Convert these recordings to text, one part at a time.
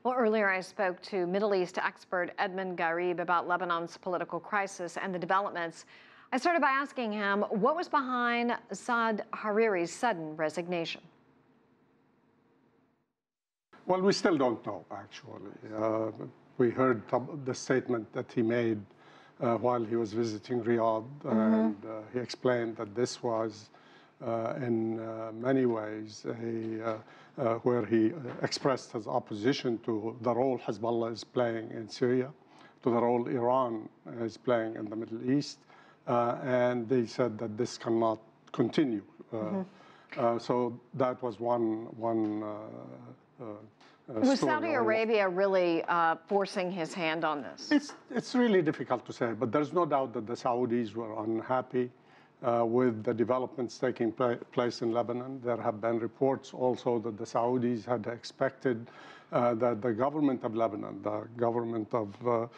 Well, earlier I spoke to Middle East expert Edmund Ghareeb about Lebanon's political crisis and the developments. I started by asking him what was behind Saad Hariri's sudden resignation. Well, we still don't know, actually. We heard the statement that he made while he was visiting Riyadh, and he explained that this was, in many ways, where he expressed his opposition to the role Hezbollah is playing in Syria, to the role Iran is playing in the Middle East, and they said that this cannot continue. So that was one was Saudi Arabia really forcing his hand on this? It's really difficult to say, but there's no doubt that the Saudis were unhappy with the developments taking place in Lebanon. There have been reports also that the Saudis had expected that the government of Lebanon, the government of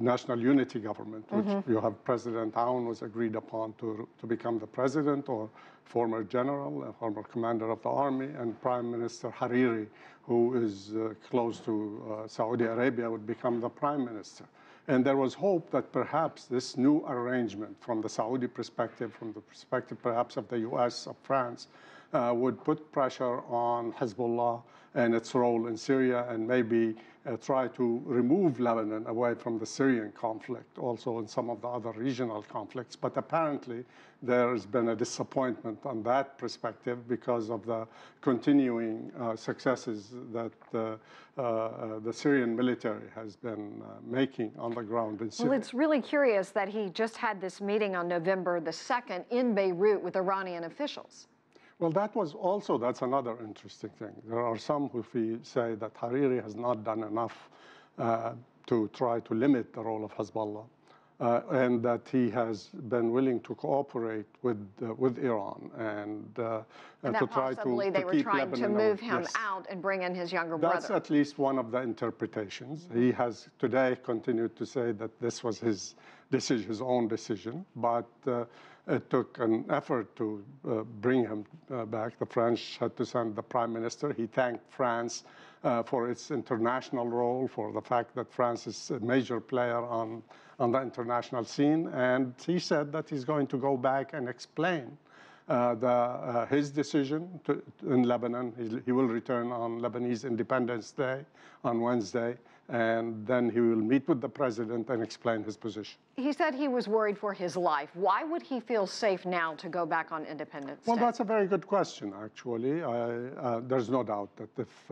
National Unity Government, which you have President Aoun was agreed upon to become the president, or former general, a former commander of the army, and Prime Minister Hariri, who is close to Saudi Arabia, would become the prime minister. And there was hope that perhaps this new arrangement from the Saudi perspective, from the perspective perhaps of the US, of France, would put pressure on Hezbollah and its role in Syria, and maybe try to remove Lebanon away from the Syrian conflict, also in some of the other regional conflicts. But apparently there's been a disappointment on that perspective because of the continuing successes that the Syrian military has been making on the ground in Syria. Well, it's really curious that he just had this meeting on November the 2nd in Beirut with Iranian officials. Well, that's another interesting thing. There are some who say that Hariri has not done enough to try to limit the role of Hezbollah, and that he has been willing to cooperate with Iran and to try to they were trying Lebanon to move him out and bring in his younger brother. That's at least one of the interpretations. He has today continued to say that this was his decision, his own decision, but it took an effort to bring him back. The French had to send the prime minister. He thanked France for its international role, for the fact that France is a major player on the international scene. And he said that he's going to go back and explain his decision in Lebanon. He will return on Lebanese Independence Day on Wednesday, and then he will meet with the president and explain his position. He said he was worried for his life. Why would he feel safe now to go back on Independence Day? Well, that's a very good question, actually. There's no doubt that if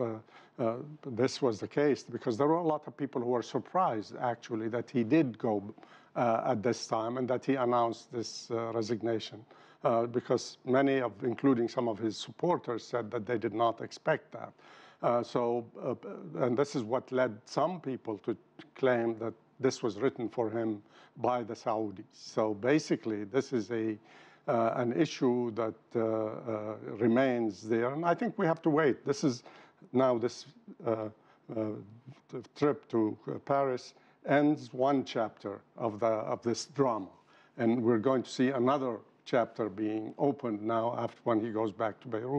this was the case, because there were a lot of people who were surprised, actually, that he did go at this time and that he announced this resignation. Because many including some of his supporters, said that they did not expect that. And this is what led some people to claim that this was written for him by the Saudis. So basically, this is an issue that remains there, and I think we have to wait. This is now this trip to Paris ends one chapter of this drama, and we're going to see another chapter being opened now when he goes back to Beirut.